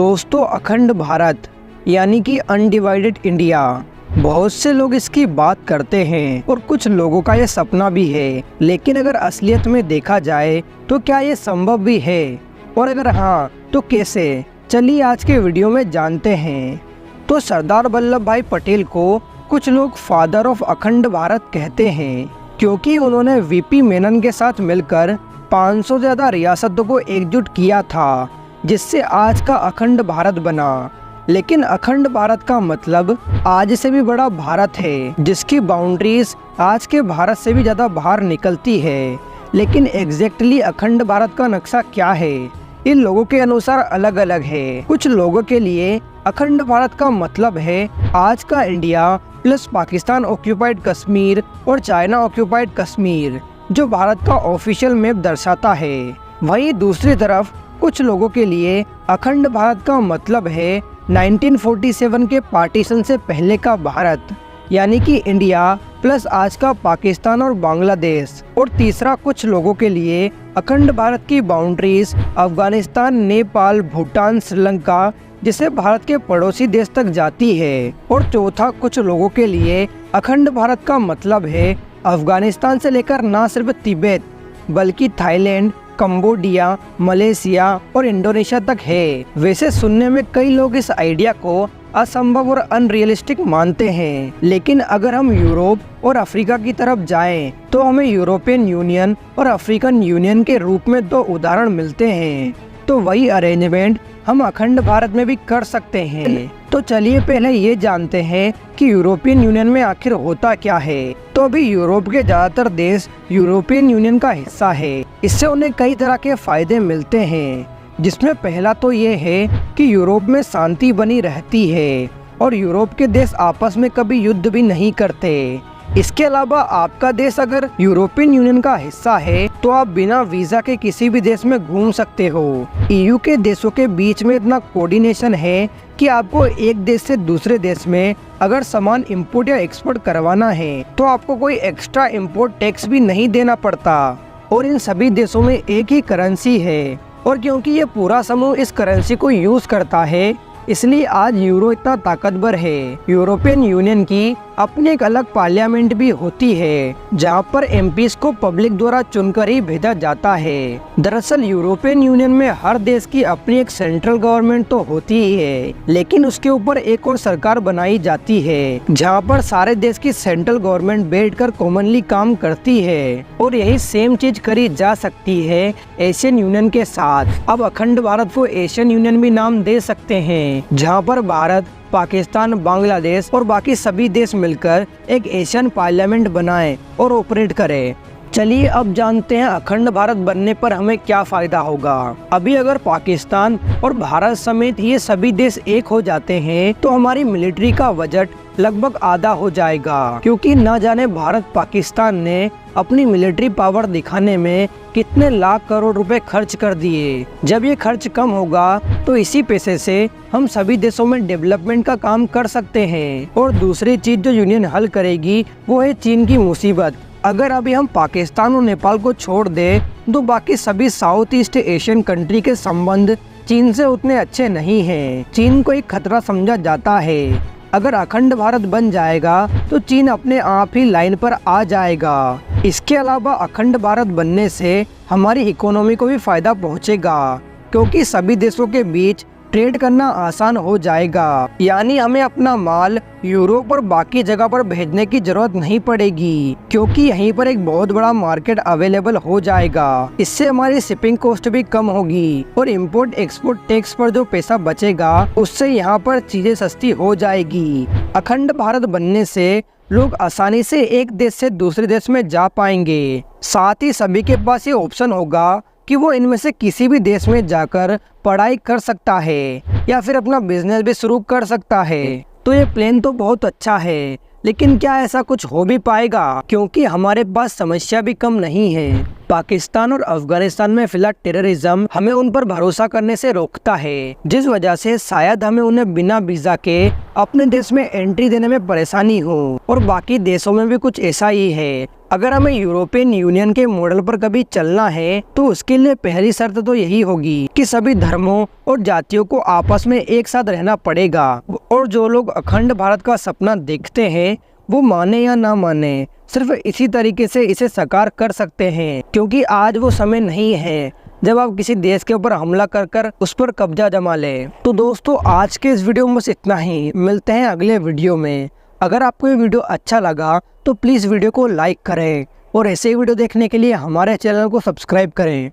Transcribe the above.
दोस्तों, अखंड भारत यानी कि अनडिवाइडेड इंडिया, बहुत से लोग इसकी बात करते हैं और कुछ लोगों का ये सपना भी है। लेकिन अगर असलियत में देखा जाए तो क्या ये संभव भी है, और अगर हाँ तो कैसे? चलिए आज के वीडियो में जानते हैं। तो सरदार वल्लभ भाई पटेल को कुछ लोग फादर ऑफ अखंड भारत कहते हैं, क्योंकि उन्होंने वीपी मेनन के साथ मिलकर 500 से ज़्यादा रियासतों को एकजुट किया था, जिससे आज का अखंड भारत बना। लेकिन अखंड भारत का मतलब आज से भी बड़ा भारत है, जिसकी बाउंड्रीज आज के भारत से भी ज़्यादा बाहर निकलती है। लेकिन एग्जैक्टली अखंड भारत का नक्शा क्या है, इन लोगों के अनुसार अलग अलग है। कुछ लोगों के लिए अखंड भारत का मतलब है आज का India plus Pakistan occupied Kashmir और चाइना ऑक्यूपाइड कश्मीर, जो भारत का ऑफिशियल मैप दर्शाता है। वहीं दूसरी तरफ कुछ लोगों के लिए अखंड भारत का मतलब है 1947 के पार्टीशन से पहले का भारत, यानी कि इंडिया प्लस आज का पाकिस्तान और बांग्लादेश। और तीसरा कुछ लोगों के लिए अखंड भारत की बाउंड्रीज अफगानिस्तान, नेपाल, भूटान, श्रीलंका जिसे भारत के पड़ोसी देश तक जाती है। और चौथा कुछ लोगों के लिए अखंड भारत का मतलब है अफगानिस्तान से लेकर न सिर्फ तिब्बत बल्कि थाईलैंड, कंबोडिया, मलेशिया और इंडोनेशिया तक है। वैसे सुनने में कई लोग इस आइडिया को असंभव और अनरियलिस्टिक मानते हैं, लेकिन अगर हम यूरोप और अफ्रीका की तरफ जाएं, तो हमें यूरोपियन यूनियन और अफ्रीकन यूनियन के रूप में दो उदाहरण मिलते हैं। तो वही अरेंजमेंट हम अखंड भारत में भी कर सकते हैं। तो चलिए पहले ये जानते हैं कि यूरोपियन यूनियन में आखिर होता क्या है। तो अभी यूरोप के ज्यादातर देश यूरोपियन यूनियन का हिस्सा है। इससे उन्हें कई तरह के फायदे मिलते हैं, जिसमें पहला तो ये है कि यूरोप में शांति बनी रहती है और यूरोप के देश आपस में कभी युद्ध भी नहीं करते। इसके अलावा आपका देश अगर यूरोपियन यूनियन का हिस्सा है तो आप बिना वीजा के किसी भी देश में घूम सकते हो। ईयू के देशों के बीच में इतना कोऑर्डिनेशन है कि आपको एक देश से दूसरे देश में अगर सामान इंपोर्ट या एक्सपोर्ट करवाना है तो आपको कोई एक्स्ट्रा इंपोर्ट टैक्स भी नहीं देना पड़ता। और इन सभी देशों में एक ही करेंसी है, और क्योंकि ये पूरा समूह इस करेंसी को यूज करता है, इसलिए आज यूरो इतना ताकतवर है। यूरोपियन यूनियन की अपनी एक अलग पार्लियामेंट भी होती है, जहां पर एमपीज को पब्लिक द्वारा चुनकर ही भेजा जाता है। दरअसल यूरोपियन यूनियन में हर देश की अपनी एक सेंट्रल गवर्नमेंट तो होती ही है, लेकिन उसके ऊपर एक और सरकार बनाई जाती है, जहां पर सारे देश की सेंट्रल गवर्नमेंट बैठकर कॉमनली काम करती है। और यही सेम चीज करी जा सकती है एशियन यूनियन के साथ। अब अखंड भारत को एशियन यूनियन भी नाम दे सकते हैं, जहाँ पर भारत, पाकिस्तान, बांग्लादेश और बाकी सभी देश मिलकर एक एशियन पार्लियामेंट बनाएं और ऑपरेट करें। चलिए अब जानते हैं अखंड भारत बनने पर हमें क्या फायदा होगा। अभी अगर पाकिस्तान और भारत समेत ये सभी देश एक हो जाते हैं तो हमारी मिलिट्री का बजट लगभग आधा हो जाएगा, क्योंकि न जाने भारत पाकिस्तान ने अपनी मिलिट्री पावर दिखाने में कितने लाख करोड़ रुपए खर्च कर दिए। जब ये खर्च कम होगा तो इसी पैसे से हम सभी देशों में डेवलपमेंट का काम कर सकते हैं। और दूसरी चीज जो यूनियन हल करेगी वो है चीन की मुसीबत। अगर अभी हम पाकिस्तान और नेपाल को छोड़ दें तो बाकी सभी साउथ ईस्ट एशियन कंट्री के संबंध चीन से उतने अच्छे नहीं हैं। चीन को एक खतरा समझा जाता है। अगर अखंड भारत बन जाएगा तो चीन अपने आप ही लाइन पर आ जाएगा। इसके अलावा अखंड भारत बनने से हमारी इकोनॉमी को भी फायदा पहुंचेगा, क्योंकि सभी देशों के बीच ट्रेड करना आसान हो जाएगा। यानी हमें अपना माल यूरोप और बाकी जगह पर भेजने की जरूरत नहीं पड़ेगी, क्योंकि यहीं पर एक बहुत बड़ा मार्केट अवेलेबल हो जाएगा। इससे हमारी शिपिंग कॉस्ट भी कम होगी और इंपोर्ट एक्सपोर्ट टैक्स पर जो पैसा बचेगा उससे यहाँ पर चीजें सस्ती हो जाएगी। अखंड भारत बनने से लोग आसानी से एक देश से दूसरे देश में जा पाएंगे। साथ ही सभी के पास ये ऑप्शन होगा कि वो इनमें से किसी भी देश में जाकर पढ़ाई कर सकता है या फिर अपना बिजनेस भी शुरू कर सकता है। तो ये प्लान तो बहुत अच्छा है, लेकिन क्या ऐसा कुछ हो भी पाएगा? क्योंकि हमारे पास समस्या भी कम नहीं है। पाकिस्तान और अफगानिस्तान में फिलहाल टेररिज्म हमें उन पर भरोसा करने से रोकता है, जिस वजह से शायद हमें उन्हें बिना वीजा के अपने देश में एंट्री देने में परेशानी हो। और बाकी देशों में भी कुछ ऐसा ही है। अगर हमें यूरोपियन यूनियन के मॉडल पर कभी चलना है तो उसके लिए पहली शर्त तो यही होगी कि सभी धर्मों और जातियों को आपस में एक साथ रहना पड़ेगा। और जो लोग अखंड भारत का सपना देखते हैं वो माने या ना माने, सिर्फ इसी तरीके से इसे साकार कर सकते हैं। क्योंकि आज वो समय नहीं है जब आप किसी देश के ऊपर हमला कर कर उस पर कब्जा जमा ले। तो दोस्तों, आज के इस वीडियो में बस इतना ही। मिलते हैं अगले वीडियो में। अगर आपको ये वीडियो अच्छा लगा तो प्लीज़ वीडियो को लाइक करें और ऐसे ही वीडियो देखने के लिए हमारे चैनल को सब्सक्राइब करें।